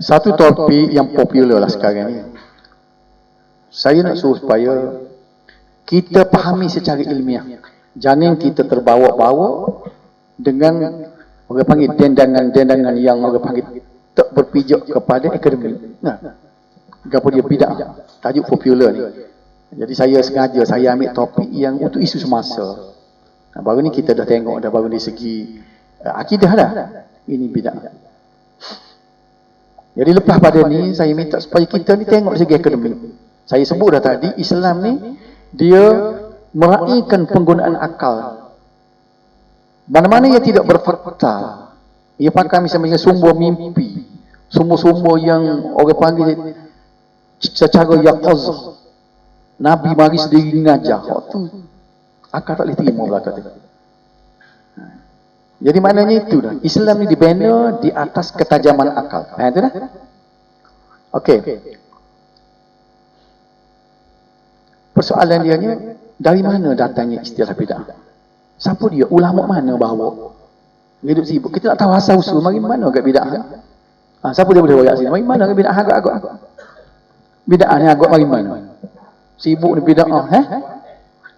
Satu topik yang popular lah sekarang ni. Saya nak suruh supaya kita fahami secara ilmiah. Jangan kita terbawa-bawa dengan orang panggil dendangan-dendangan yang orang panggil tak berpijak kepada akademik. Nah, apa dia bid'ah. Tajuk popular ni. Jadi saya sengaja saya ambil topik yang untuk isu semasa. Nah, baru ni kita dah tengok dah baru dari segi akidah dah. Ini bid'ah. Jadi lepas pada ni saya minta supaya kita ni tengok segi akademik. Saya sebut dah tadi Islam ni dia meraihkan penggunaan akal. Mana-mana ia tidak berfakta. Ia pakai misalnya sumber mimpi, sumber-sumber yang orang panggil secara yaqazah. Nabi mari sendiri ngajar. Tu akal tak boleh terima belaka tu. Jadi maknanya itu dah. Islam ni dibina di atas ketajaman akal. Itu dah. Okey. Persoalan dia ni, dari mana datangnya istilah bid'ah? Siapa dia? Ulama mana bawa? Hidup sibuk. Kita nak tahu asal usul. Mari mana agak bid'ah? Siapa dia boleh royak sini? Mari mana agak bid'ah? Agak. Bid'ah ni agak mari mana? Sibuk ni bid'ah.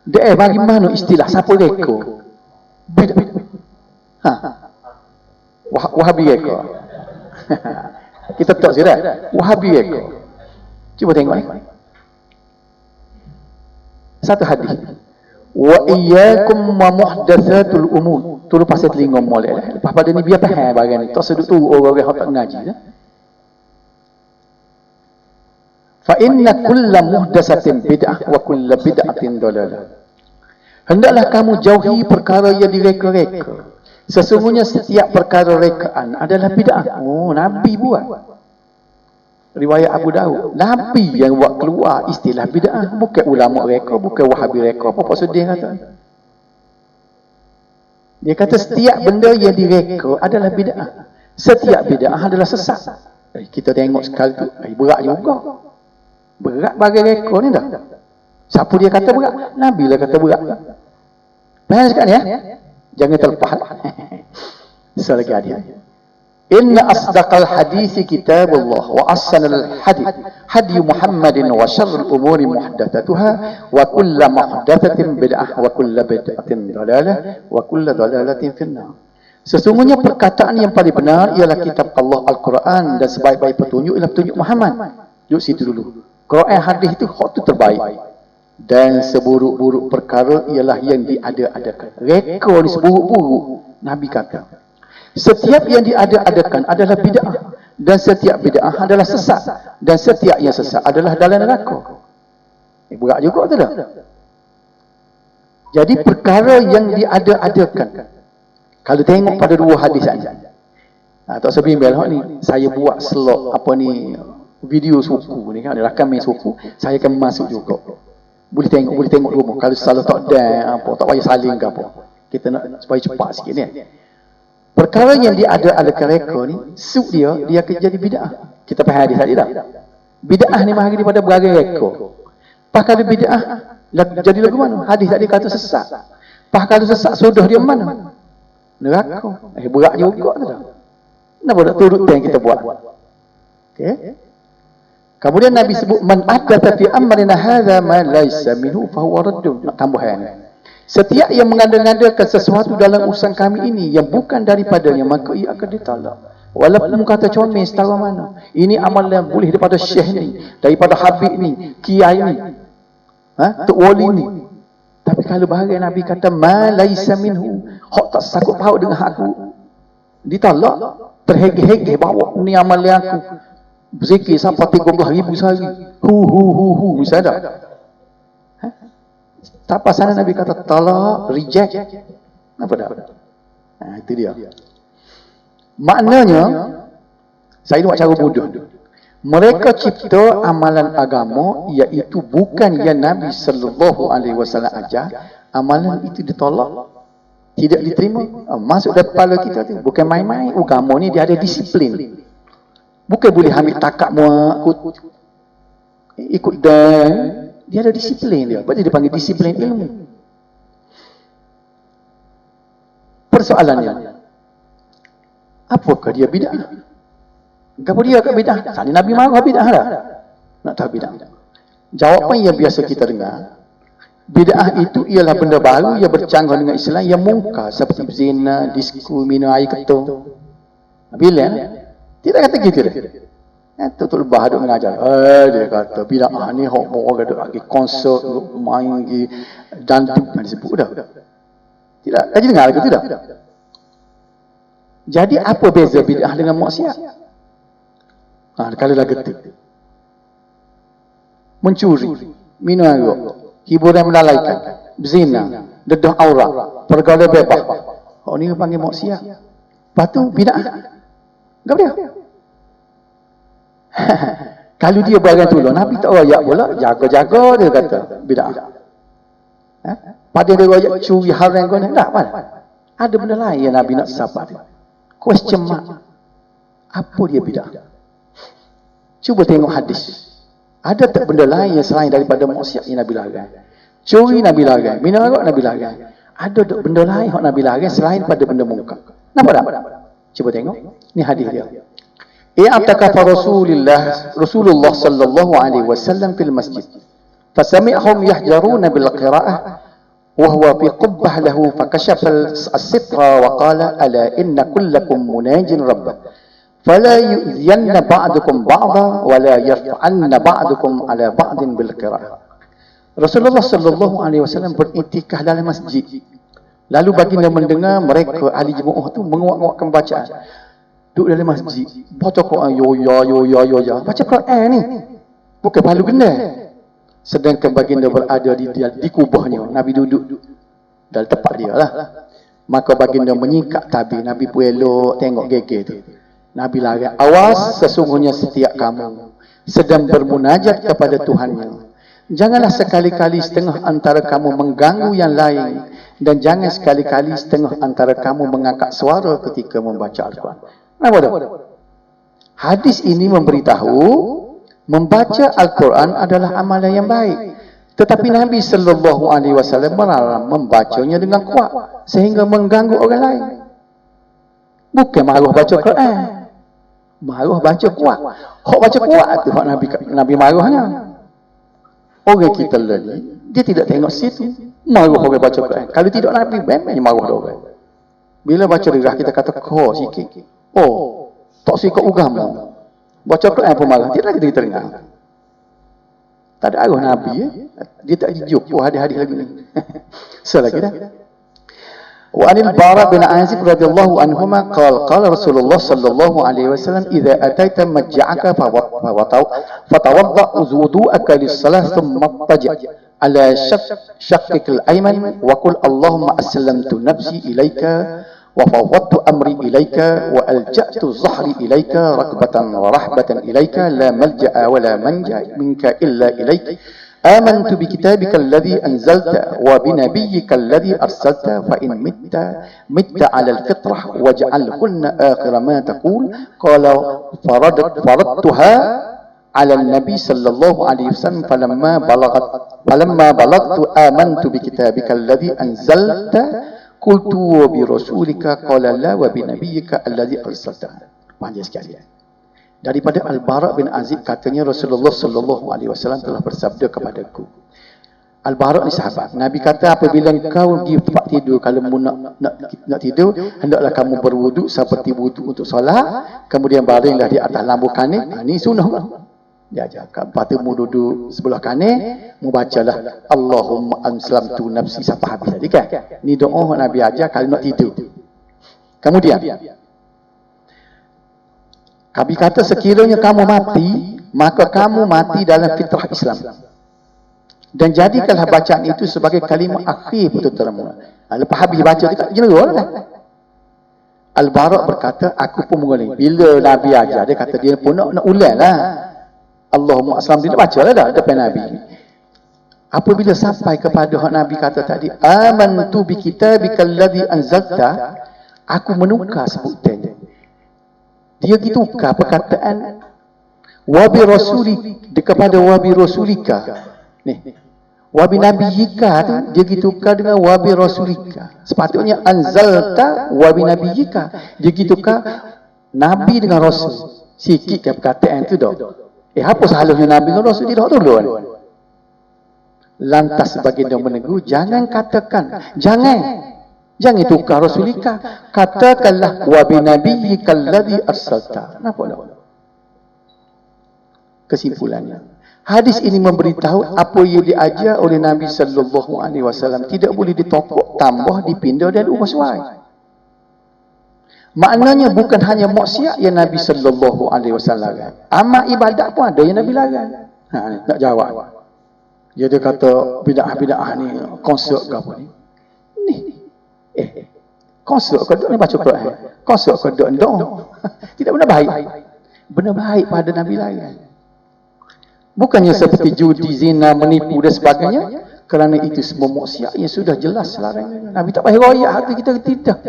Dia bagi mana istilah? Siapa reka? Bid'ah. Wahabi reka. Kita tak sirah. Wahabi reka. Cuba tengok ni. Satu hadis. Wa iyyakum wa muhdatsatul umur. Tu lepas saya telinga molek. Lepas pada ni biar faham barang ni. Tak sedut tu orang-orang tak ngaji dah. Fa inna kulla muhdatsatin bid'ah wa kulla bid'atin dalalah. Hendaklah kamu jauhi perkara yang direka-reka. Sesungguhnya setiap perkara rekaan adalah bid'ah. Oh, Nabi buat. Riwayat Abu Daud. Nabi yang buat keluar istilah bid'ah. Bukan ulama reka, bukan wahabi reka. Apa maksud dia kata? Dia kata setiap benda yang direka adalah bid'ah. Setiap bid'ah adalah sesat. Kita tengok sekali tu, berat juga. Berat bagi reka ni dah. Siapa dia kata berat? Nabi lah kata berat. Faham sekarang ya? Jangan terlepas. Selagi ada. Inna asdaqal hadithi kitabullah wa ahsanal hadith hadi Muhammadin wa syarrul umuri muhdatsatuha wa kullu muhdatsatin bid'ah wa kullu bid'atin dalalah wa kullu dalalatin finnar. Sesungguhnya perkataan yang paling benar ialah kitab Allah Al-Quran dan sebaik-baik petunjuk ialah petunjuk Muhammad. Duduk situ dulu. Quran hadis itu hak tu terbaik. Dan seburuk-buruk perkara ialah yang diada-adakan. Reka ni seburuk-buruk. Nabi kata. Setiap yang diada-adakan adalah bid'ah. Dan setiap bid'ah adalah sesat. Dan setiap yang sesat adalah dalam neraka. Berat juga tu dah. Jadi perkara yang diada-adakan. Kalau tengok pada dua hadis saja. Tak sebimbel ni. Saya buat slot apa ni video suku ni kan. Rakam main suku. Saya akan masuk juga. Boleh tengok rumah. Kalau salah tak ada apa. Tak payah saling ke apa. Kita nak supaya cepat sikit ni. Perkara yang dia ada reka ni, suk dia akan jadi bid'ah. Kita faham hadis tadi dah. Bid'ah ni mahal daripada berbagai reka. Pas kalau bid'ah, jadi lagu mana? Hadis tadi kata sesat. Pas kalau sesat, sudah dia mana? Neraka. Berat juga tu dah. Kenapa tak turut yang kita buat? Okay. Kemudian Nabi sebut, Man ahdatha fi amrina hadha ma laysa minhu fahuwa raddun. Tambahan ni. Setiap yang mengada-ngadakan sesuatu dalam urusan kami ini yang bukan daripadanya, maka ia akan ditolak. Walaupun kata comel setara mana. Ini amalan boleh daripada syekh ni, daripada habib ni, kiai ni, tok wali ni. Tapi kalau bahagian Nabi kata ma laisa minhu, hak tak sakut paut dengan aku, ditolak. Terhege-hege bawa ni amalan aku. Berzikir sampai 13,000 sehari. Hu misalnya. Tak apa sana Nabi kata tolak, reject. Apa dah? Itu dia. Maknanya, saya buat cara bodoh. Mereka cipta amalan agama, iaitu bukan yang Nabi sallallahu alaihi wasallam ajar. Amalan itu ditolak, tidak diterima. Masuk dalam kepala kita tu. Bukan main-main. Agama ni dia ada disiplin. Bukan boleh ambil takak muak, ikut dan. Dia ada disiplin dia. Berarti dia panggil disiplin ilmu. Persoalannya, apakah dia bid'ah? Kenapa dia kat bid'ah? Tadi Nabi marah bid'ah dah. Nak tahu bid'ah. Jawapan yang biasa kita dengar, bid'ah itu ialah benda baru yang bercanggah dengan Islam yang mungkar seperti zina, disko, minum air ketum. Bila? Tidak kata gitu dah. Itu tu lebah duk mengajar. Dia kata bid'ah ni hok mau ada konsert, main pergi dandut disebut dah. Tidak, kaji dengar ke tidak? Jadi apa beza bid'ah dengan maksiat? Kalau dah getik. Mencuri, minum air, hiburan melalaikan, berzina, dedah aurat, pergaulan bebas. Oh ni panggil maksiat. Lepas tu bid'ah. Enggak dia. Kalau dia barang tolong, Nabi tak royak pula, jaga-jaga dia kata bid'ah. Pada dia royak curi haram kau ni, tak apa. Ada benda lain yang Nabi nak sabar dia. Question mark. Apa dia bid'ah? Cuba tengok hadis. Ada tak benda lain yang selain daripada maksiat yang Nabi larang? Curi Nabi larang, minum arak Nabi larang. Ada tak benda lain yang Nabi larang selain pada benda mungkar? Nampak tak? Cuba tengok. Ni hadis dia. I'takafa Rasulullah sallallahu alaihi wasallam fil masjid. Fasami'hum yahjaruna bil qira'ah wa huwa fi qubbah lahu fakashafa as-sitra wa qala ala inna kullakum munajin rabbah. فلا يؤذين بعضكم بعضا ولا يرفعن بعضكم على بعض بالقراءة. Rasulullah sallallahu alaihi wasallam beriktikaf dalam masjid. Lalu baginda mendengar mereka ahli jemaah tu menguak-nguakkan bacaan. Duduk dalam masjid, baca Quran yo. Baca Quran ni. Bukan palu genda. Sedangkan baginda berada di kubahnya. Nabi duduk dalam tempat dia lah. Maka baginda menyingkap tabir. Nabi pun elok tengok gege tu. Nabi larang, awas sesungguhnya setiap kamu sedang bermunajat kepada Tuhannya. Janganlah sekali-kali setengah antara kamu mengganggu yang lain dan jangan sekali-kali setengah antara kamu mengangkat suara ketika membaca Al-Quran. Nampak tak? Hadis ini memberitahu membaca Al-Quran adalah amalan yang baik. Tetapi Nabi sallallahu alaihi wasallam melarang membacanya dengan kuat sehingga mengganggu orang lain. Bukan maruh baca Quran. Maruh baca kuat. Hak baca kuat tu hak Nabi maruhnya. Orang kita lagi, dia tidak tengok situ. Maruh orang baca Quran. Kalau tidak Nabi, memang maruh dia orang. Bila baca derah kita kata kau sikit. Oh, tak sikit agama. Baca Quran pun marah. Tidak lagi kita dengar. Tak ada arah Nabi. Dia tak jumpa hadis-hadis lagi ni. Selagi dah. وعن البراء بن عازب رضي الله عنهما قال رسول الله صلى الله عليه وسلم إذا أتيت مجعك فتوضأ وضوءك للصلاة ثم اضطجع على شقك الأيمن وقل اللهم أسلمت نفسي إليك وفوضت أمري إليك وألجأت ظهري إليك ركبة ورحبة إليك لا ملجأ ولا منجا منك إلا إليك آمنت بكتابك الذي أنزلت وبنبيك الذي أرسلت فإن مت على الفطرة واجعلهن آخر ما تقول قال فردتها على النبي صلى الله عليه وسلم فلما بلغت آمنت بكتابك الذي أنزلت قلت وبرسولك قال لا وبنبيك الذي أرسلت. Panjang sekali. Daripada Al-Bara' bin Azib katanya Rasulullah sallallahu alaihi wasallam telah bersabda kepadaku. Al-Bara' ni sahabat. Nabi kata apabila engkau pergi tempat tidur, kalau nak tidur, hendaklah kamu berwuduk seperti wuduk untuk solat, kemudian baringlah di atas lambu kanin. Ini sunnah. Dia ajar. Lepas tu mu duduk sebelah kanin, mu bacalah Allahumma aslamtu nafsi sampai habis tadi kan. Ni doa Nabi ajar kalau nak tidur. Kemudian Nabi kata sekiranya kamu mati, maka kamu mati dalam fitrah Islam. Dan jadikanlah bacaan itu sebagai kalimah akhir putus-termu. Lepas habis baca tu tak jenera lah. Al-Bara' berkata, aku pun mengulangi. Bila Nabi ajar, dia kata dia pun nak ulang lah. Allahumma aslam, dia baca lah dah depan Nabi. Apabila sampai kepada hak Nabi kata tadi, amantu bi kitabikal ladzi anzalta, aku menukar sebutannya. Dia ditukar perkataan wabi rasuli kepada wabi rasulika. Ni. Wabi nabiyika tu dia ditukar dengan wabi rasulika. Sepatutnya anzalta wabi nabiyika. Dia ditukar nabi dengan rasul. Sikit ke perkataan tu dah. Apa salahnya Nabi dengan Rasul tidak tolong? Lantas baginda menegur, jangan katakan, jangan tukar Rasulika. Katakanlah wa bi nabiyyikal ladzi arsalta. Kenapa dah? Kesimpulannya, hadis ini memberitahu apa yang diajar oleh Nabi sallallahu alaihi wasallam tidak boleh ditokok, tambah, dipindah dan ubah suai. Maknanya bukan hanya maksiat yang Nabi sallallahu alaihi wasallam larang. Amal ibadat pun ada yang Nabi larang. Nak jawab. Dia kata bid'ah ni konsert ke apa ni? Konsert ke ni baca Quran. Konsert ke doa. Tidak benar baik. Benar baik pada Nabi larang. Bukannya seperti judi, zina, menipu dan sebagainya. Kerana itu semua maksiat yang sudah jelas larangan. Nabi tak payah royak hati kita, tidak.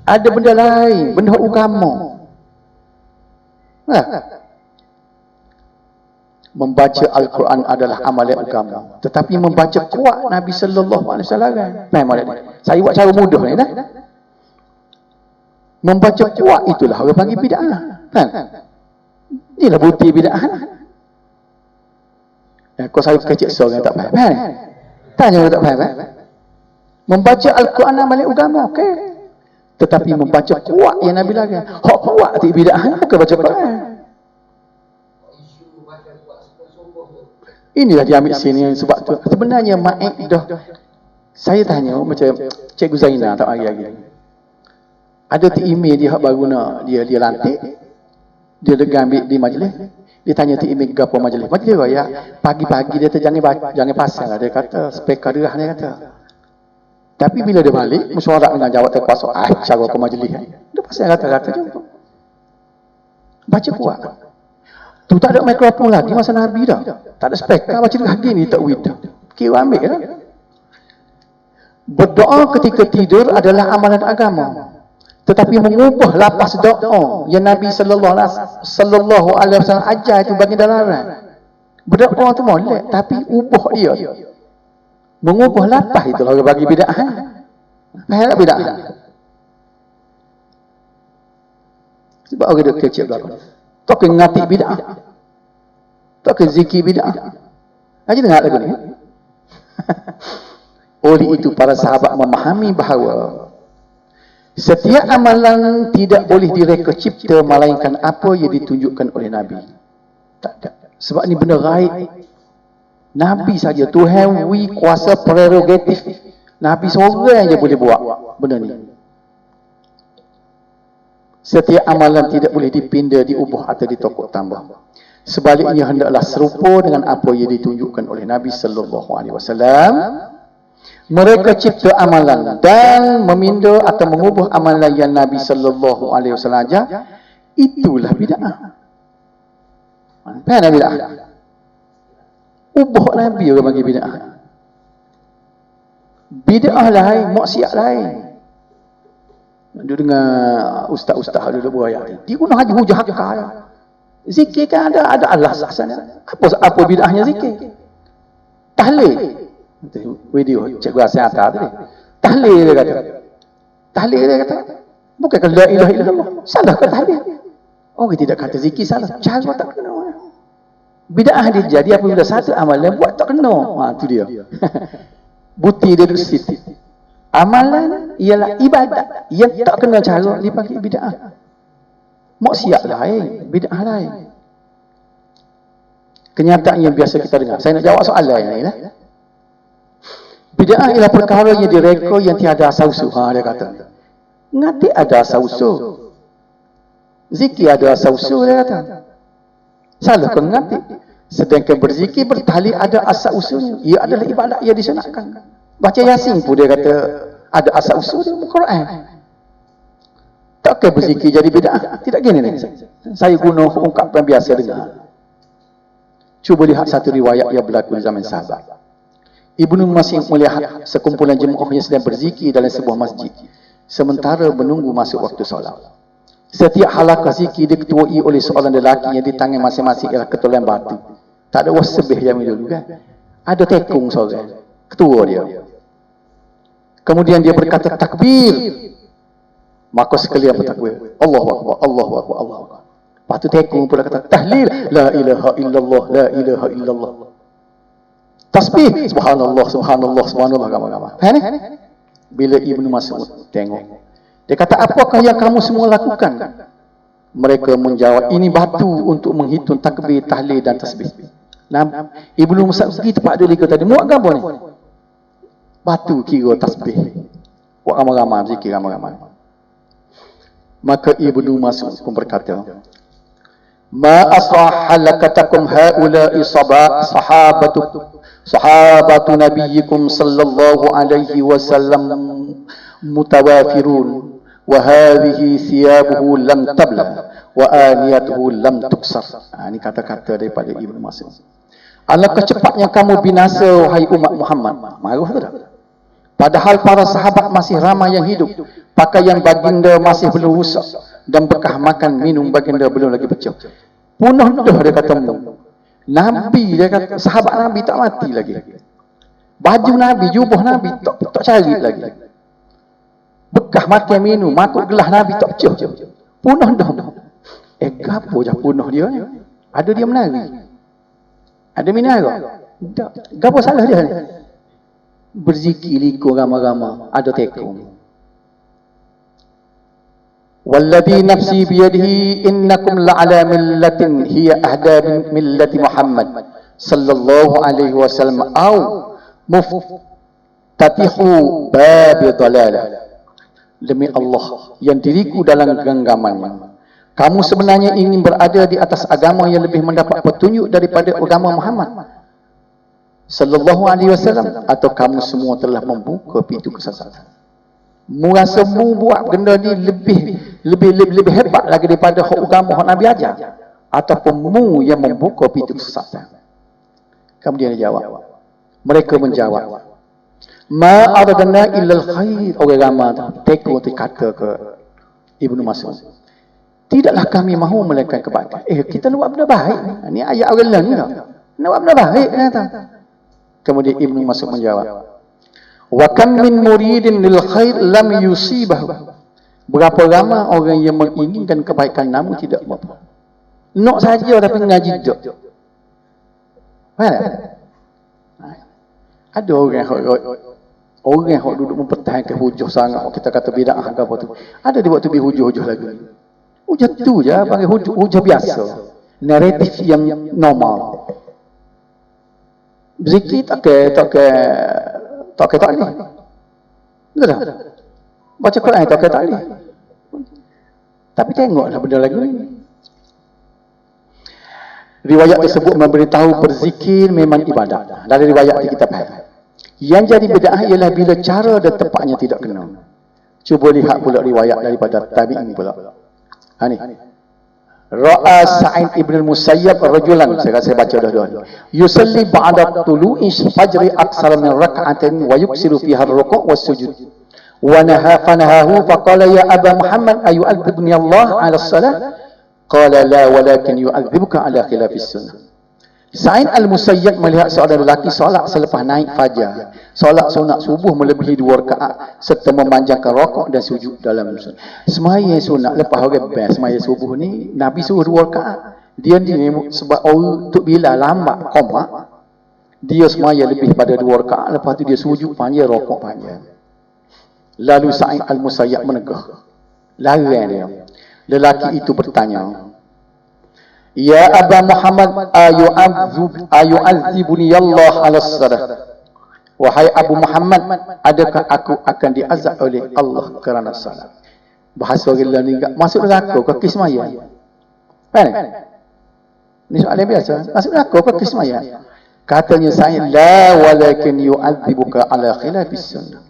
Ada benda lain, benda agama. Membaca Al-Quran adalah amalan agama. Tetapi membaca kuat Nabi sallallahu alaihi wasallam. Faham tak? Saya buat cara mudah ni dah. Membaca kuat itulah orang panggil bid'ah. Faham? Inilah bukti bid'ah. Kau saya kecil seorang yang tak faham. Tanya orang tak faham. Membaca Al-Quran amalan agama, okey. Tetapi membaca kuat yang Nabi larang. Hak kuat tu bid'ah, bukan baca Quran. Inilah dia ambil sini sebab tu. Sebenarnya maidah. Saya tanya macam Cikgu Zainal tak hari-hari. Ada email dia hak baru nak dia lantik. Dia lega ambil di majlis. Dia tanya email gapo majlis. Majlis raya pagi-pagi dia tu jangan pasal lah. Dia kata speaker dia kata. Tapi bila dia balik mesyuarat dengan jawab terkuasa cara ke majlis. Dia pasal kata-kata je. Baca kuat. Tu tak ada mikrofon lagi masa Nabi dah. Tak ada speaker baca lagi ni tak wid. Kira ambil lah. Berdoa ketika tidur adalah amalan agama. Tetapi mengubah lapas doa yang Nabi sallallahu alaihi wasallam ajar itu bagi larang. Berdoa tu molek tapi ubah dia. Mengubah lapas itu orang bagi bid'ah. Faham tak bid'ah? Sebab orang duk kecil belakang. Tak kena ngatik bid'ah. Tak kena zikir bid'ah. Haji dengar lagu ni. Oleh itu para sahabat memahami bahawa setiap amalan tidak boleh direka cipta melainkan apa yang ditunjukkan oleh Nabi. Tak ada. Sebab ni benda gaib. Nabi saja, Tuhan kuasa prerogatif. Nabi seorang je boleh buat benda ni. Setiap amalan tidak boleh dipindah, diubah atau ditokok tambah. Sebaliknya hendaklah serupa dengan apa yang ditunjukkan oleh Nabi sallallahu alaihi wasallam. Mereka cipta amalan dan memindah atau mengubah amalan yang Nabi sallallahu alaihi wasallam ajar, itulah bid'ah. Apa bid'ah? Ubah Nabi orang bagi bid'ah. Bid'ah lain, maksiat lain. Dia dengar ustaz-ustaz dulu buaya. Dia guna haji hujah hakah. Zikir kan ada Allah sana. Apa bid'ahnya zikir? Tahlil. Video cikgu Asyata tadi. Tahlil dia kata. Tahlil dia kata. Bukan la ilaha illallah. Salah ke tahlil? Oh, tidak kata zikir salah. Cara tak kena. Bid'ah dia jadi apabila satu amalan buat tak kena. Tu dia. Bukti dia duduk situ. Amalan ialah ibadat yang tak kena cara dipanggil bid'ah. Maksiat lain, bid'ah lain. Kenyataan yang biasa kita dengar. Saya nak jawab soalan yang ni lah. Bid'ah ialah perkara yang direka yang tiada asal-usul. Dia kata. Ngati ada asal-usul. Zikir ada asal-usul dia kata. Salah kau ngati. Sedangkan berzikir bertahlil ada asal-usulnya. Ia adalah ibadat yang disunatkan. Baca Yasin pun dia kata ada asal-usul dia Al-Quran. Takkan berzikir jadi bid'ah? Tidak gini ni. Saya guna ungkapan biasa dengar. Cuba lihat satu riwayat yang berlaku di zaman sahabat. Ibnu Mas'ud melihat sekumpulan jemaah yang sedang berzikir dalam sebuah masjid sementara menunggu masuk waktu solat. Setiap halaqah zikir diketuai oleh seorang lelaki yang di tangan masing-masing ialah ketulan batu. Tak ada wasbih yang dulu kan. Ada tekung seorang. Ketua dia. Kemudian dia berkata takbir. Maka sekalian bertakbir. Allahu Akbar, Allahu Akbar, Allahu Akbar. Lepas tu tekung pula kata tahlil, la ilaha illallah, la ilaha illallah. Tasbih, subhanallah, subhanallah, subhanallah, gambar-gambar. Faham ni? Bila Ibnu Mas'ud tengok, dia kata, apakah yang kamu semua lakukan? Mereka menjawab, ini batu untuk menghitung takbir, tahlil dan tasbih. Nah, Ibnu Mas'ud pergi tempat dia lihat tadi, muat gambar ni? Batu kira tasbih. Buat ramai-ramai, zikir ramai-ramai. Maka Ibnu Mas'ud pun berkata, ma asrah halakatakum haula'i sahabatu nabiyyikum sallallahu alaihi wasallam mutawafirun wa hadhihi thiyabuhu lam tabla wa aniyatuhu lam tuksar. Ini kata-kata daripada Ibnu Mas'ud. Alangkah cepatnya kamu binasa wahai umat Muhammad. Marah tu dah. Padahal para sahabat masih ramai yang hidup, pakaian baginda masih belum rusak dan bekah makan minum baginda belum lagi pecah. Punah dah dia kata mu. Nabi dia kata, sahabat Nabi tak mati lagi. Baju Nabi, jubah Nabi tak cari lagi. Bekah makan minum, makuk gelas Nabi tak pecah. Punah dah. Gapo je punah dia ni? Ada dia menari? Ada minara? Tak. Gapo salah dia ni? Berzikir liku ramai-ramai, ada tekung. Walladhi nafsi biyadihi innakum la'ala millatin hiya ahda min millati Muhammad sallallahu alaihi wasallam au muftatihu babi dalalah. Demi Allah yang diriku dalam genggamannya, kamu sebenarnya ingin berada di atas agama yang lebih mendapat petunjuk daripada agama Muhammad sallallahu alaihi wasallam, atau kamu semua telah membuka pintu kesesatan. Mu rasa mu buat benda ni lebih hebat lagi daripada agama hak Nabi ajar, ataupun mu yang membuka pintu kesesatan? Kemudian dia jawab. Mereka menjawab, ma aradna illa al-khair. Orang ramai tekun kata ke Ibnu Mas'ud, tidaklah kami mahu melakukan kebaikan. Kita nak buat benda baik. Ni ayat orang lain tak? Nak buat benda baik kata. Kemudian Ibnu Mas'ud menjawab, wa kam min muridin lil khair lam yusibahu. Berapa ramai orang yang menginginkan kebaikan namun tidak mampu. Nak saja tapi ngaji tak. Ada orang yang duduk mempertahankan hujah sangat. Kita kata bid'ah ke apa tu. Ada dia buat tu hujah-hujah lagi. Hujah tu je panggil hujah biasa. Naratif yang normal. Zikir tak ni. Betul tak? Baca Quran tak ni. Tapi tengoklah benda lagi ni. Riwayat tersebut memberitahu berzikir memang ibadat. Dari riwayat kita faham. Yang jadi bid'ah ialah bila cara dan tempatnya tidak kena. Cuba lihat pula riwayat daripada tabi'in pula. Ni. Ra'a Sa'id ibn al-Musayyab rajulan, saya baca dah. Yusalli ba'da tulu'i fajri aksara min rak'atin wa yuksiru fiha ar-ruku' was-sujud. Wa nahahu faqala ya Aba Muhammad ayu'adzibni Allah 'ala as-salah? Qala la walakin yu'adzibuka 'ala khilafis sunnah. Sa'id al-Musayyab melihat seorang lelaki solat selepas naik fajar. Solat sunat subuh melebihi 2 rakaat serta memanjangkan rokok dan sujud dalam sunat. Semaya sunat lepas orang best semaya subuh ni Nabi suruh 2 rakaat. Dia ni sebab orang tu bila lambat qomat, dia semaya lebih pada 2 rakaat, lepas tu dia sujud panjang, rokok panjang. Lalu Sa'id al-Musayyab menegah. Larang dia. Lelaki itu bertanya, ya Aba Muhammad ayu'adzibuni Allah 'ala as-salah. Wahai Abu Muhammad, adakah aku akan diazab oleh Allah kerana salat? Bahasa orang ni masuk neraka ke kismaya? Kan? Ni soalan biasa. Masuk neraka ke kismaya? Katanya saya la walakin yu'adzibuka 'ala khilafis sunnah.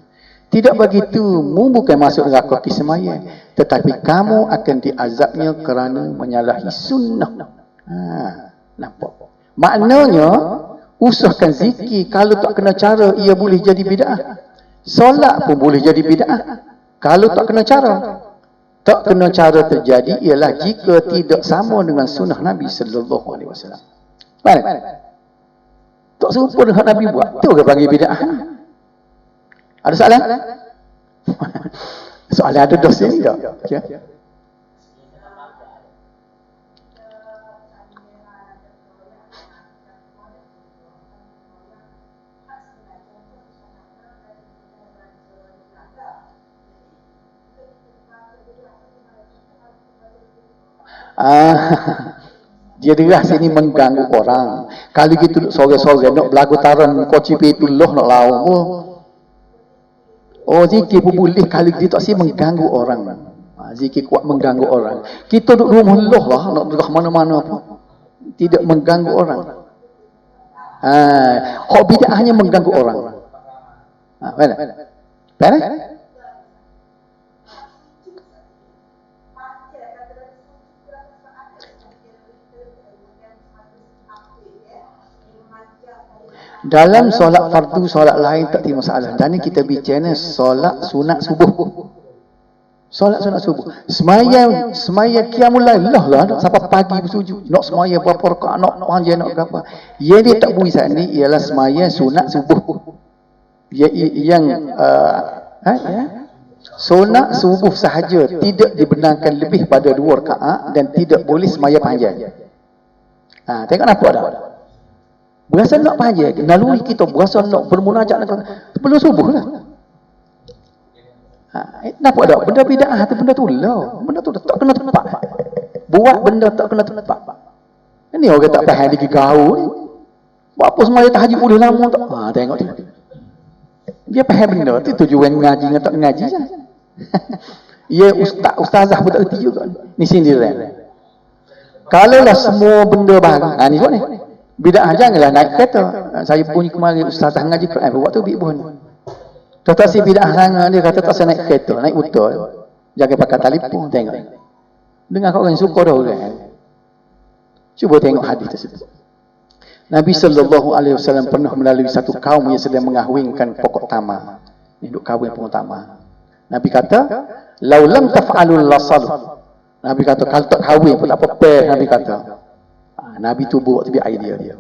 Tidak begitu, mu bukan masuk neraka kismaya, tetapi kamu akan diazabnya kerana menyalahi sunnah. Nampak? Maknanya, usahkan zikir, kalau tak kena cara, ia boleh jadi bid'ah. Solat pun boleh jadi bid'ah, kalau tak kena cara. Tak kena cara terjadi ialah jika tidak sama dengan sunnah Nabi sallallahu alaihi wasallam. Baik? Tak serupa dengan Nabi buat, tu orang panggil bid'ah. Ada soalan? Soalan ada dosa ni tak? Dia derah sini mengganggu orang. Kalau gitu sore-sore nak belagu taran koci pitullah nak lau. Oh zikir pun boleh kalau gitu tak sih mengganggu orang. Zikir kuat mengganggu orang. Kita duduk rumah Allah lah nak derah mana-mana apa. Tidak mengganggu orang. Hak bid'ahnya mengganggu orang. Mana? Benar? Dalam solat fardu, solat lain tak ada masalah. Dan ni kita bicara solat sunat subuh. Solat sunat subuh. Semaya qiyamul lail lah sampai pagi bersujud. Nak semaya berapa rakaat, nak panjang nak berapa. Yang dia tak boleh saat ni ialah semaya sunat subuh. Yang sunat subuh sahaja tidak dibenarkan lebih pada 2 rakaat dan tidak boleh semaya panjang. Tengok nampak dah. Berasa nak panjang, naluri kita berasa nak bermunajat perlu subuh lah. Nampak tak? Benda bid'ah tu benda tu lah. Benda tu tak kena tempat. Buat benda tak kena tempat. Ini orang tak faham lagi kau ni. Buat apa semua tahajud boleh lama tak? Tengok dia. Dia faham benda tu tujuan mengaji dengan tak mengaji je. Ya ustazah pun tak erti juga. Ni sindiran. Kalau lah semua benda barang. Ni sebab ni. Bid'ah janganlah naik kereta. Saya punya kemarin ustazah ngaji Quran buat tu bibun. Tetapi si bid'ah sangat dia kata tak saya naik kereta, naik motor. Jangan pakai telefon tengok. Dengar kau orang suka dah orang. Cuba tengok hadis tersebut. Nabi SAW pernah melalui satu kaum yang sedang mengahwinkan pokok tamar. Ini duk kahwin pokok tamar. Nabi kata, "Lau lam taf'alul lasal." Nabi kata kalau tak kahwin pun tak apa-apa, Nabi kata. Nabi tu buat tu idea dia.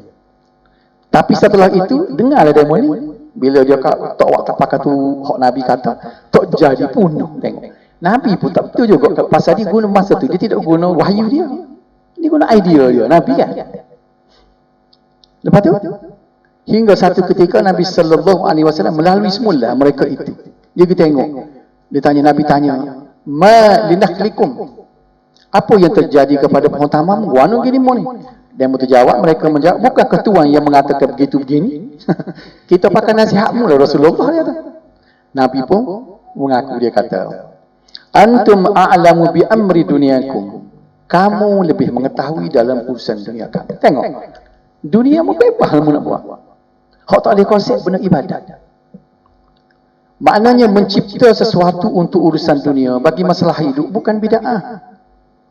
Tapi setelah itu dengarlah demo ni bila dia tak waktu pakai tu hak Nabi kata tak jadi pun tengok. Nabi pun tak betul juga pasal dia guna masa tu dia tidak guna wahyu dia. Dia guna idea dia Nabi kan. Lepas tu hingga satu ketika Nabi sallallahu alaihi wasallam melalui semula mereka itu. Dia pergi tengok. Dia tanya Nabi tanya, "Ma linaklikum?" Apa yang terjadi kepada pohon tamam? Wanu gini mo ni. Dan berjawab, mereka menjawab, bukankah Tuhan yang mengatakan begitu begini? Kita pakai nasihatmu lah Rasulullah dia kata. Nabi pun mengaku dia kata, "Antum a'lamu bi amri dunyakum." Kamu lebih mengetahui dalam urusan dunia kamu. Tengok. Dunia mau bebas kamu nak buat. Hak tak ada konsep benda ibadat. Maknanya mencipta sesuatu untuk urusan dunia bagi masalah hidup bukan bid'ah.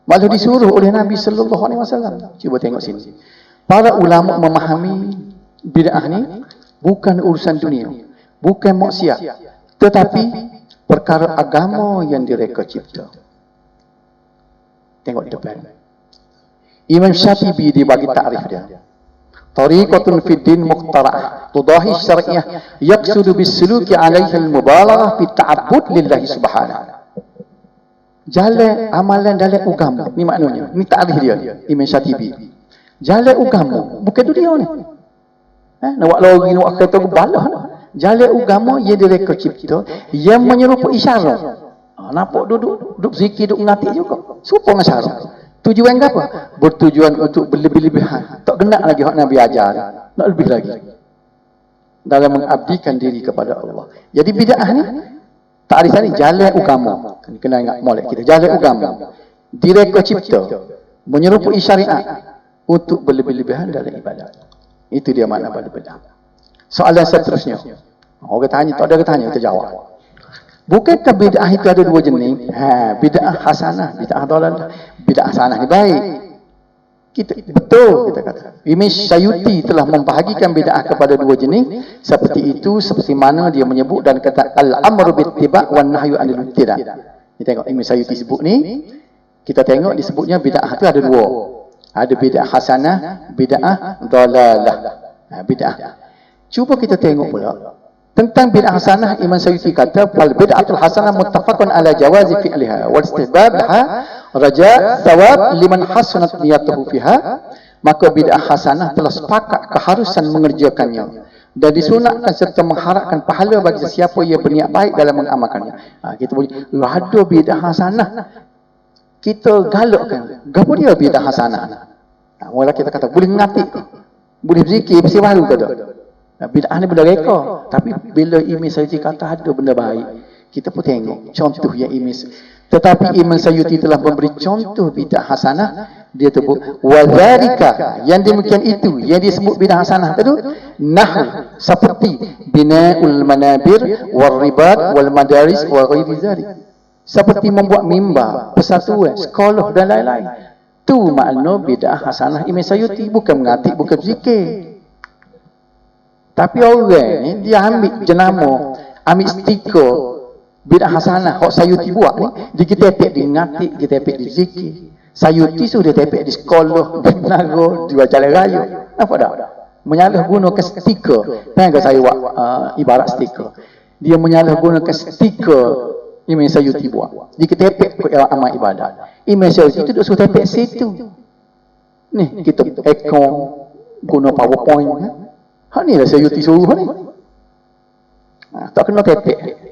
Malah disuruh oleh Nabi sallallahu alaihi wasallam. Cuba tengok sini. Para ulama memahami bid'ah ni bukan urusan dunia, bukan maksiat, tetapi perkara agama yang direka cipta. Tengok depan. Imam Syatibi dibagi takrif dia. Tariqatun fid din muqtara'ah tudahi syar'iyyah yaqsudu bis-suluki 'alaiha al-mubalaghah fi ta'abbud lillahi subhanahu. Jalan amalan dalam agama. Ni maknanya. Ni takrif dia. Imam Syatibi. Jalan agama. Bukan tu dia ni. Nak buat lori, nak buat kereta balah. Jalan agama yang direka cipta. Yang menyerupai isyarat. Nampak duduk zikir, duduk mengatik juga. Serupa dengan syarat. Tujuan ke apa? Bertujuan untuk berlebih-lebihan. Tak kena lagi hak Nabi ajar. Nak lebih lagi. Dalam mengabdikan diri kepada Allah. Jadi bid'ah ni takrif ni jalan agama. Kena ingat molek kita. Jalan agama. Direka cipta. Menyerupai syariat untuk berlebih-lebihan dalam ibadat. Itu dia makna pada bid'ah. Soalan seterusnya. Orang tanya, tak ada orang tanya, kita jawab. Bukankah bid'ah itu ada 2 jenis? Bid'ah hasanah, bid'ah dalalah. Bid'ah hasanah ni baik. Betul kita kata. Imam Syayuti telah membahagikan bid'ah kepada 2 jenis seperti itu, seperti mana dia menyebut dan kata al-amru bittiba' wan nahyu 'anil ibtida'. Kita tengok Imam Syayuti sebut ni, kita tengok disebutnya bid'ah tu ada 2. Ada bid'ah hasanah, bid'ah dalalah. Bid'ah. Cuba kita tengok pula tentang bid'ah hasanah. Imam Syayuti kata fal bid'atul hasanah muttafaqun ala jawazi fi'liha wal istihbab laha raja thawab liman hasanat niyatuhu fiha. Maka bid'ah hasanah telah sepakat keharusan mengerjakannya dan disunatkan serta mengharapkan pahala bagi sesiapa yang berniat baik dalam mengamalkannya. Kita boleh ada bid'ah hasanah kita galakkan. Gapo dia bidah hasanah? Mula kita kata boleh ngatik, boleh berzikir mesti baru ke tak? Bidah ni benda reka. Tapi bila Imam Sayuti kata ada benda baik, kita pun tengok contoh yang Imam. Tetapi Imam Sayuti telah memberi contoh bidah hasanah. Dia sebut wadzalika, yang demikian itu yang disebut bidah hasanah itu nahu, seperti binaul manabir wal ribat wal madaris wa ghairi zalik, seperti membuat mimbar, persatuan, sekolah dan lain-lain. Tu makna bidah hasanah Imam Sayuti, bukan mengatik, bukan zikir. Tapi orang ni dia ambil jenama, ambil stiker bidah hasanah hak Sayuti buat ni, dia kita tepek di ngatik, kita tepek di zikir. Sayuti sudah tepek di sekolah, di negara, di jalan raya. Apa dah? Menyalahgunakan stiker. Pengen saya buat ibarat stiker. Dia menyalahgunakan stiker Imam Sayuti buat. Dia tepek ke amal ibadat. Imam Sayuti itu suruh tepek situ. Ni kita ekor guna PowerPoint. Ha ni lah Sayuti suruh ni. Tak kena tepek.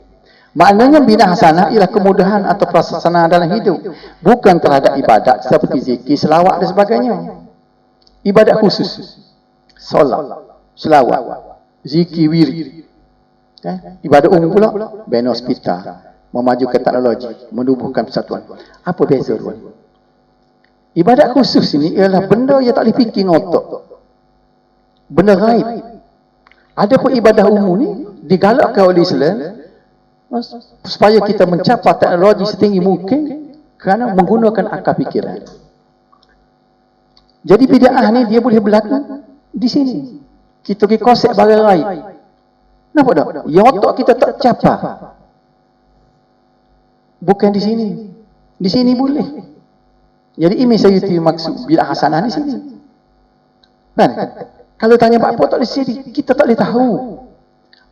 Maknanya bidah hasanah ialah kemudahan atau prasarana dalam hidup, bukan terhadap ibadat seperti zikir, selawat dan sebagainya. Ibadat khusus, solat, selawat, zikir, wirid. Ibadat umum pula, bina hospital, memajukan teknologi, menubuhkan persatuan. Apa beza tuan? Ibadat khusus ini ialah benda yang tak boleh fikir otak, benda gaib. Adapun ibadah umum ni digalakkan oleh Islam supaya kita mencapai teknologi setinggi mungkin kerana menggunakan akal fikiran. Jadi bid'ah ni dia boleh berlaku di sini. Kita pergi konsep barang lain. Nampak tak? Yang otak kita tak capai. Bukan di sini. Di sini boleh. Jadi Imam Sayuti maksud bid'ah hasanah di sini. Kan? Kalau tanya apa tak boleh sini, kita tak boleh tahu.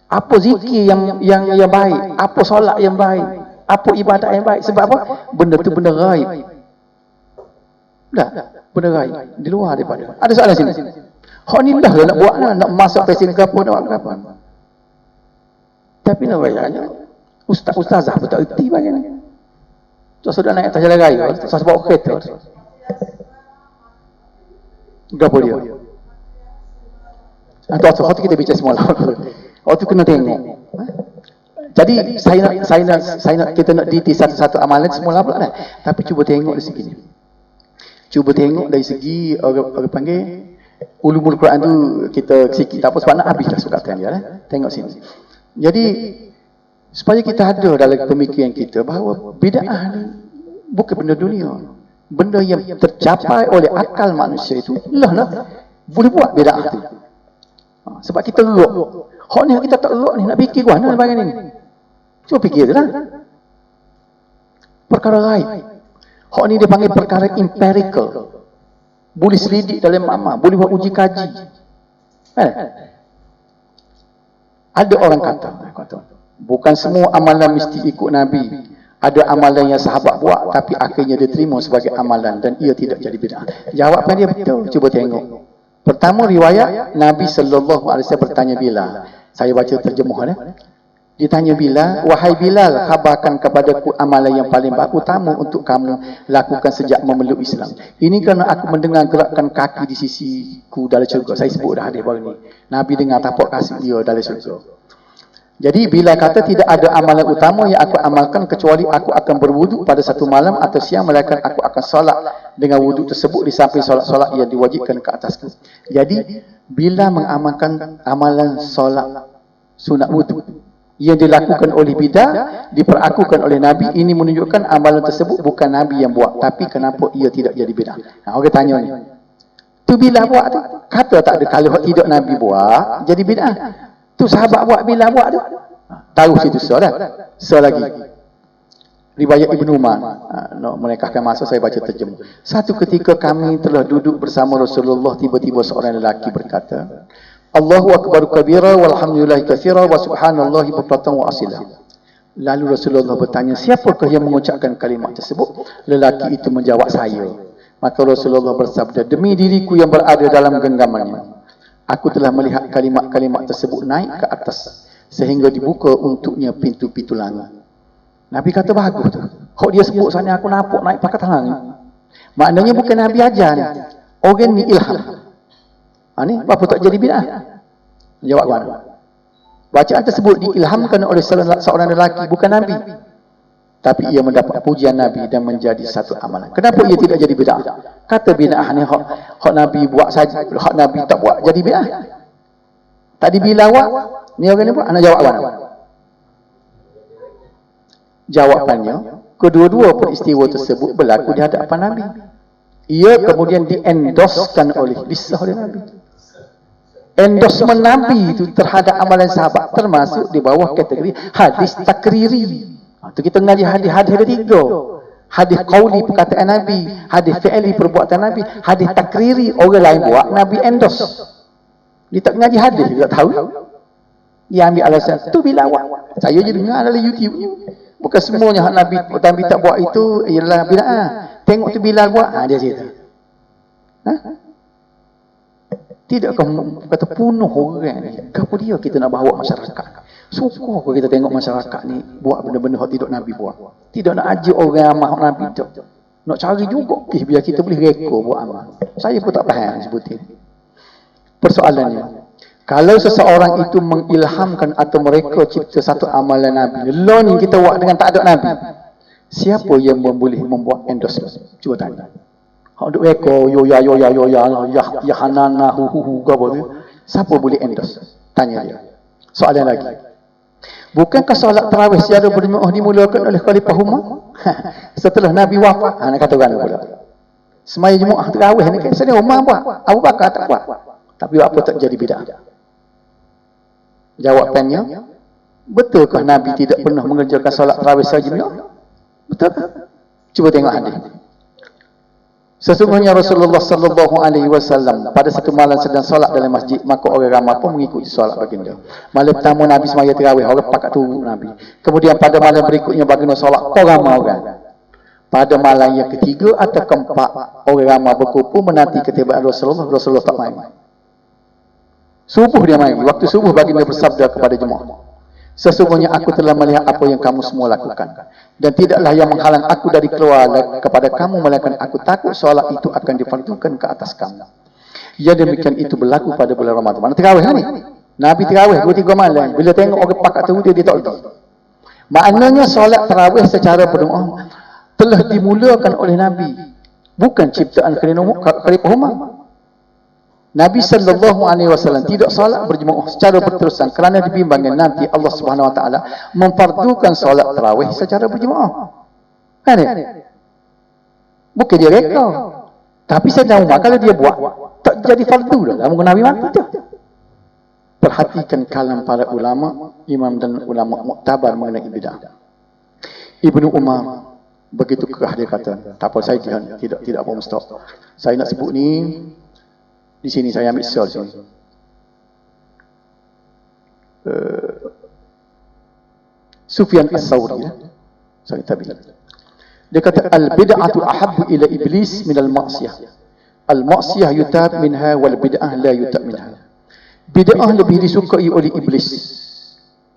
Apa zikir yang baik, apa solat yang baik, apa ibadat yang baik. Sebab apa? Benda tu benda gaib. Dah, benda gaib di luar daripada. Ada soalan sini. Hak ni dah nak buat lah, nak masuk presiden ke apa, nak buat ke apa. Tapi nak bayarnya ustazah pun tak erti bayarnya. Tu sudah naik atas jalan raya, tu bawa kereta. Gapo dia? Atau kita bicara semua lah. Waktu kena tengok. Jadi saya nak kita nak detail satu-satu amalan semula pula dah. Tapi cuba tengok dari segi ni. Cuba tengok dari segi orang panggil ulumul Quran tu kita sikit tak apa sebab nak habis dah sukatan dia lah. Tengok sini. Jadi supaya kita ada dalam pemikiran kita bahawa bid'ah ni bukan benda dunia. Benda yang tercapai oleh akal manusia itu lah boleh buat bid'ah tu. Sebab kita erok. Hak ni kita tak erok ni, nak fikir ke mana bagian ni. Cuba fikir je lah. Perkara gaib. Hak ni dia panggil perkara empirical. Boleh selidik dalam amal, boleh buat uji kaji. Ada orang kata, bukan semua amalan mesti ikut Nabi. Ada amalan yang sahabat buat, tapi akhirnya dia terima sebagai amalan dan ia tidak jadi bid'ah. Jawapan dia betul. Cuba tengok. Pertama riwayat Nabi sallallahu alaihi wasallam bertanya Bilal. Saya baca terjemahan. Dia tanya Bilal, wahai Bilal, khabarkan kepadaku amalan yang paling utama untuk kamu lakukan sejak memeluk Islam. Ini kerana aku mendengar gerakan kaki di sisiku dalam syurga. Saya sebut dah hadis baru ni. Nabi dengar tapak kaki dia dalam syurga. Jadi bila kata tidak ada amalan utama yang aku amalkan kecuali aku akan berwuduk pada satu malam atau siang, melainkan aku akan solat dengan wuduk tersebut di samping solat-solat yang diwajibkan ke atasku. Jadi bila mengamalkan amalan solat sunat wuduk yang dilakukan oleh bidah, diperakukan oleh Nabi, ini menunjukkan amalan tersebut bukan Nabi yang buat, tapi kenapa ia tidak jadi bidah. Orang tanya ni, tu bila buat tu? Kata tak ada, kalau tidak Nabi buat jadi bidah. Tu sahabat buat, bila buat tu. Tahu situ soalan. Selagi. Riwayat Ibnu Umar. Nak menekahkan masa saya baca terjemah. Satu ketika kami telah duduk bersama Rasulullah, tiba-tiba seorang lelaki berkata, Allahu akbar kabira walhamdulillahi katsira wa subhanallahi bukratan wa asila. Lalu Rasulullah bertanya, siapakah yang mengucapkan kalimat tersebut? Lelaki itu menjawab, saya. Maka Rasulullah bersabda, demi diriku yang berada dalam genggamannya, aku telah melihat kalimat-kalimat tersebut naik ke atas sehingga dibuka untuknya pintu-pintu langit. Nabi kata bagus tu. Hok dia sebut sana aku nampak naik pakai tangan. Maknanya bukan Nabi ajar ni. Orang ni ilham. Ni apa tak jadi bid'ah? Jawab mana? Bacaan tersebut diilhamkan oleh seorang lelaki, bukan Nabi. Tapi ia mendapat pujian Nabi dan menjadi satu amalan. Kenapa ia tidak jadi bid'ah? Kata bid'ah ni hak Nabi buat saja, hak Nabi tak buat jadi bid'ah. Tadi bila awak ni orang ni buat, anak jawab mana? Jawapannya, kedua-dua peristiwa tersebut berlaku di hadapan Nabi. Ia kemudian diendoskan oleh lisan oleh Nabi. Endorsement Nabi itu terhadap amalan sahabat termasuk di bawah kategori hadis takriri. Itu kita mengaji hadis-hadis ada tiga. Hadis qauli perkataan Nabi, hadis fi'li perbuatan Nabi, hadis takriri orang lain buat Nabi endorse. Dia tak mengaji hadis, dia tak tahu. Dia ambil alasan tu bila awak. Saya je dengar dalam YouTube. Bukan semuanya Nabi tak buat itu ialah bid'ah. Tengok tu Bilal buat, dia cerita. Tidakkah kata punuh orang ni? Kenapa dia kita nak bawa masyarakat? Suka kita tengok masyarakat ni buat benda-benda yang tidak Nabi buat. Tidak nak ajar orang amal Nabi tu. Nak cari juga biar kita boleh reka buat amal. Saya pun tak faham sebutin. Persoalannya, kalau seseorang itu mengilhamkan atau mereka cipta satu amalan Nabi, lalu ni kita buat dengan tak ada Nabi, siapa yang boleh membuat endorsement? Cuba tanya. Hak duk reka ya hanana hu apa tu? Siapa boleh endorse? Tanya dia. Soalan lagi. Bukankah solat tarawih secara berjemaah dimulakan oleh Khalifah Umar? Setelah Nabi wafat. Nak katakan pula. Semaya jemaah tarawih ni kan sebenarnya Umar buat, Abu Bakar tak buat. Tapi apa tak jadi bid'ah? Jawapannya, betulkah Nabi tidak pernah mengerjakan solat tarawih secara jemaah? Betul? Cuba tengok hadis. Sesungguhnya Rasulullah sallallahu alaihi wasallam pada satu malam sedang solat dalam masjid, maka orang ramai pun mengikuti solat baginda. Malam pertama Nabi semaya tarawih, orang pakat tunggu Nabi. Kemudian pada malam berikutnya baginda solat, ramai orang. Pada malam yang ketiga atau keempat, orang ramai berkumpul menanti ketibaan Rasulullah tak main. Subuh dia main. Waktu subuh baginda bersabda kepada jemaah, sesungguhnya aku telah melihat apa yang kamu semua lakukan. Dan tidaklah yang menghalang aku dari keluar kepada kamu, melainkan aku takut solat itu akan difardukan ke atas kamu. Ya demikian itu berlaku pada bulan Ramadan. Mana terawih ni? Nabi terawih 2-3 malam. Bila tengok orang pakat tu dia tak pergi. Maknanya solat terawih secara berdoa telah dimulakan oleh Nabi. Bukan ciptaan Khalifah Umar. Nabi sallallahu alaihi wasallam tidak salat berjemaah secara berterusan kerana dibimbangkan nanti Allah Subhanahu wa taala memfardukan solat tarawih secara berjemaah. Kan? Bukan dia reka. Tapi Sayyidina Umar kalau dia buat tak jadi fardu dah. Nabi mati tu. Perhatikan kalam para ulama, imam dan ulama muktabar mengenai bid'ah. Ibnu Umar begitu kekeh dia kata, tak apa saya tidak apa mustahil. Saya nak sebut ni di sini saya ambil soal sini. Sufyan As-Sawri ya. Saya tabi'in. Dia kata al-bid'atu ahabbu ila iblis min al-ma'siyah. Al-ma'siyah yutab minha wal bid'ah la yutab minha. Bid'ah lebih disukai oleh iblis.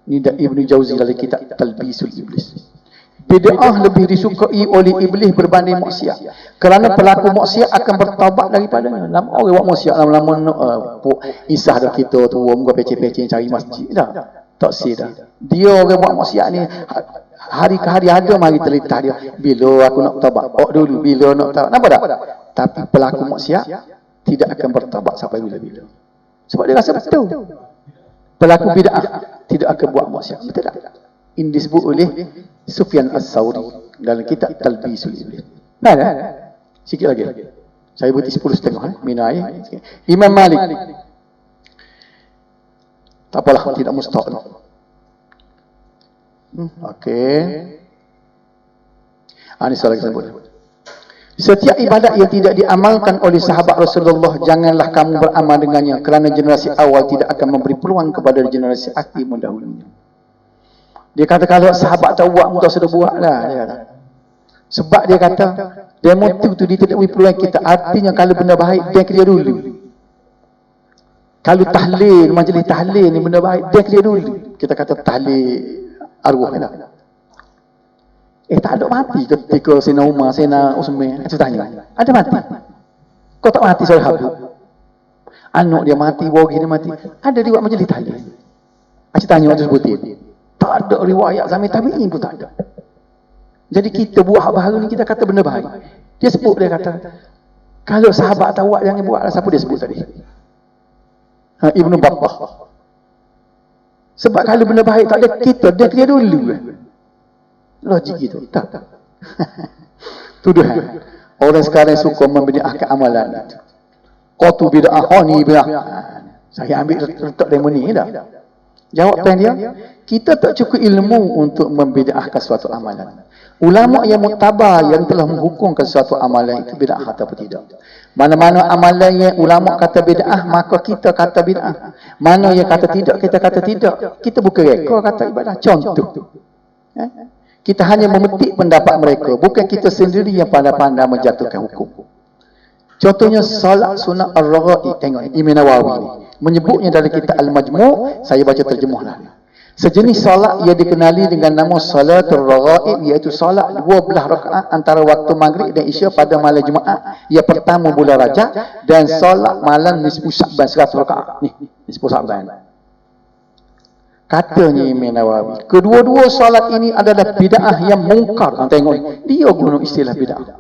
Ini Ibnu Jauzi dalam kitab Talbisul Iblis. Bid'ah lebih disukai oleh iblis berbanding maksiat. Kerana pelaku maksiat akan bertaubat daripadanya. Lama orang buat maksiat lama-lama isah dah kita tu muka peceh-peceh cari masjid dah. Tak sih dah. Dia orang buat maksiat ni hari ke hari ada mari telitah dia. Bila aku nak bertaubat? Oh dulu bila nak bertaubat. Nampak tak? Tapi pelaku maksiat tidak akan bertaubat sampai bila-bila. Sebab dia rasa betul. Pelaku bid'ah tidak akan buat maksiat. Betul tak? Ini disebut oleh Sufyan As-Sawri dalam kitab Talbisul Iblis. Ada? Sikit lagi. Saya berhenti 10.30 minum air. Imam Malik. Tak apalah, tidak mustahil. Okey. Ini soal lagi sebut. Setiap ibadat yang tidak diamalkan oleh sahabat Rasulullah, janganlah kamu beramal dengannya, kerana generasi awal tidak akan memberi peluang kepada generasi akhir mendahulunya. Dia kata kalau sahabat tak buat, mudah sudah buat lah. Dia kata. Sebab dia kata, dia motif tu dia tidak beri peluang kita. Artinya kalau benda baik, dia clear dulu. Kalau tahlil, majlis tahlil ni benda baik, dia clear dulu. Kita kata tahlil arwah lah. Tak ada mati ketika Sena Umar, Sena Usman. Saya tanya, ada mati? Kau tak mati saya habis. Anak dia mati, wagi dia mati. Ada riwayat majlis tahlil. Saya tanya waktu sebutin. Tak ada riwayat sampai tabi'in pun tak ada. Jadi kita buat baharu ni, kita kata benda baik. Dia sebut, dia kata, kalau sahabat tahu jangan buat lah. Siapa dia sebut tadi? Ibnu Battah. Sebab kalau benda baik tak ada, dia dulu. Logik itu. Tak. Tuduhan. Orang sekarang suka membid'ahkan amalan. Qatu bid'ah, ni bid'ah. Saya ambil letak demo ni dah. Jawapan dia, kita tak cukup ilmu untuk membid'ahkan suatu amalan. Ulama yang muktabar yang telah menghukumkan suatu amalan itu bid'ah atau tidak. Mana-mana amalan yang ulama kata bid'ah, maka kita kata bid'ah. Mana yang kata tidak, kita kata tidak. Kita bukan reka kata ibadah. Contoh. Kita hanya memetik pendapat mereka. Bukan kita sendiri yang pandai-pandai menjatuhkan hukum. Contohnya salat sunat ar-raghaib. Tengok Imam Nawawi ni menyebutnya dalam kitab Al-Majmu'. Saya baca terjemahlah. Sejenis salat ia dikenali dengan nama salatul raghaib, iaitu salat 12 rakaat antara waktu maghrib dan isya pada malam Jumaat yang pertama bulan Rajab, dan salat malam nisfu Sya'ban 100 rakaat. Ni nisfu Sya'ban. Katanya Imam Nawawi, kedua-dua salat ini adalah bid'ah yang mungkar. Tengok, dia guna istilah bid'ah.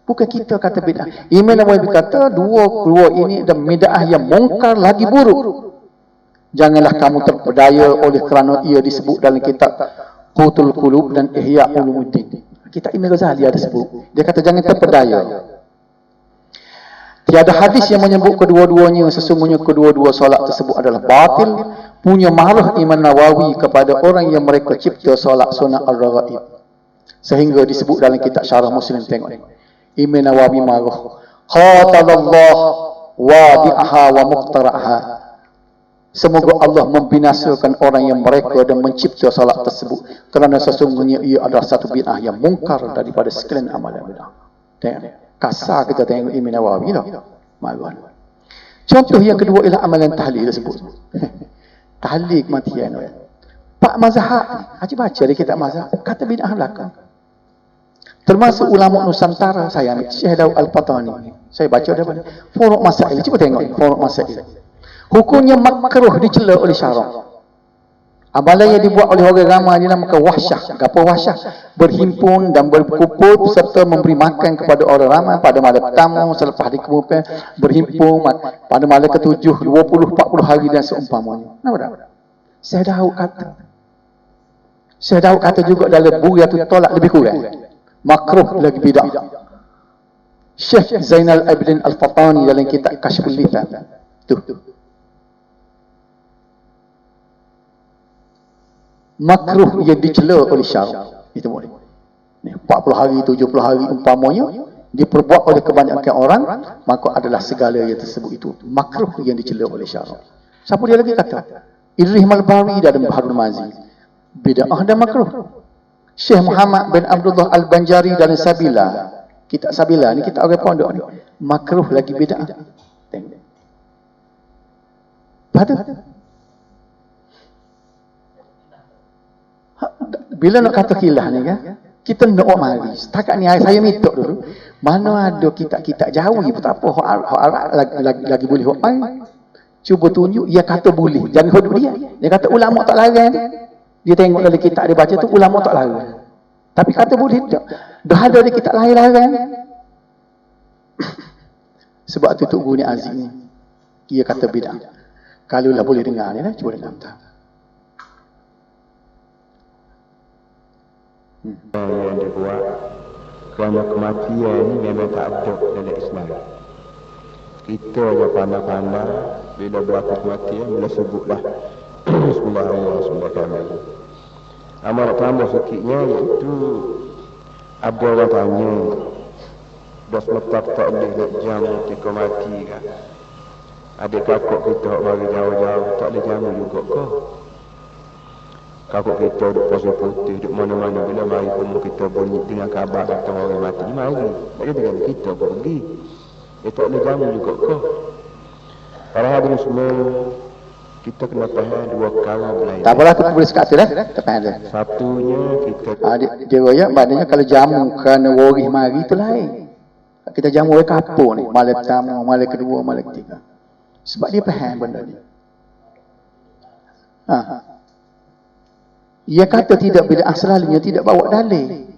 Bukan kita kata bid'ah. Imam Nawawi kata dua ini adalah bid'ah yang mungkar lagi buruk. Janganlah kamu terpedaya oleh kerana ia disebut dalam kitab Qutul Qulub dan Ihya Ulumuddin. Kitab Imam Ghazali ada sebut. Dia kata jangan terpedaya. Tiada hadis yang menyebut kedua-duanya. Sesungguhnya kedua-dua solat tersebut adalah batil. Punya marah Imam Nawawi kepada orang yang mereka cipta solat sunat ar-raghaib. Sehingga disebut dalam kitab Syarah Muslim. Tengok. Imam Nawawi marah. Qatalallah wadi'aha wa muqtara'aha. Semoga Allah membinasakan orang yang mereka dan mencipta salat tersebut, kerana sesungguhnya ia adalah satu bid'ah yang mungkar daripada sekalian amalan bid'ah. Tengok, kasar kita tengok Imam Nawawi lah. Maluan. Contoh yang kedua ialah amalan tahlil tersebut. Tahlil kematian. Pak mazhab, Haji baca di kitab mazhab, kata bid'ah belakang. Termasuk ulama Nusantara, saya ambil Syekh Daud Al-Patani. Saya baca daripada Furuk Masail. Cuba tengok Furuk Masail. Hukumnya makruh dicela oleh syarak. Amalan yang dibuat oleh orang ramai dinamakan wahsyah. Apa wahsyah? Berhimpun dan berkumpul serta memberi makan kepada orang ramai pada malam pertama selepas hari kemudian berhimpun pada malam ke-7, 20, 40 hari dan seumpamanya. Kenapa tak? Syekh Daud kata juga dalam Bugyatul Talaq lebih kurang. Makruh lagi bid'ah. Syekh Zainal Abidin Al-Fatani dalam kitab Kashful Litan. Tuh. Makruh yang dicela oleh syarak. Itu boleh. 40 hari, 70 hari umpamanya diperbuat oleh kebanyakan orang, maka adalah segala yang tersebut itu makruh yang dicela oleh syarak. Siapa dia lagi kata? Idris Malbari dalam Baharul Mazi. Bid'ah dan makruh. Syekh Muhammad bin Abdullah Al-Banjari dalam Sabila. Kitab Sabila ni kitab orang pondok ni. Makruh lagi bid'ah. Tengok. Pada bila nak kata kilah ni kan, kita nak mari. Setakat ni saya minta dulu. Mana ada kitab-kitab Jawi pun tak apa. Hak Arab lagi boleh hak mai. Cuba tunjuk dia kata boleh. Jangan hudup dia. Dia kata ulama tak larang. Dia tengok dalam kitab dia baca tu ulama tak larang. Tapi kata boleh tak. Dah ada di kitab lain larang. Sebab tu Tok Guru ni Aziz ni. Dia kata bid'ah. Kalau lah boleh dengar ni lah, cuba dengar tak. Yang dibuat kerana kematian ni memang tak ada dalam Islam. Kita je pandai-pandai bila berlaku kematian, bila sebutlah Bismillahirrahmanirrahim. Amal tambah sikitnya iaitu ada orang tanya, dah semetak tak boleh nak jamu ketika mati kan? Adik kakak kita mari jauh-jauh tak boleh jamu juga kau. Kakak kita duduk pasir putih, duduk mana-mana. Bila mari pun kita bunyi dengan kabar datang orang mati, mari. Tak dengan kita pergi. Dia tak boleh jamu juga kau. Para hadirin semua, kita kena faham dua perkara lain. Tak apalah, kita boleh sekat tu dah. Tak faham dah. Satunya kita Dia royak maknanya kalau jamu kerana warih mari tu lain. Kita jamu oleh kapur ni, malam pertama, malam kedua, malam ketiga. Sebab dia faham benda ni. Ia kata tidak bid'ah selalunya tidak bawa dalil.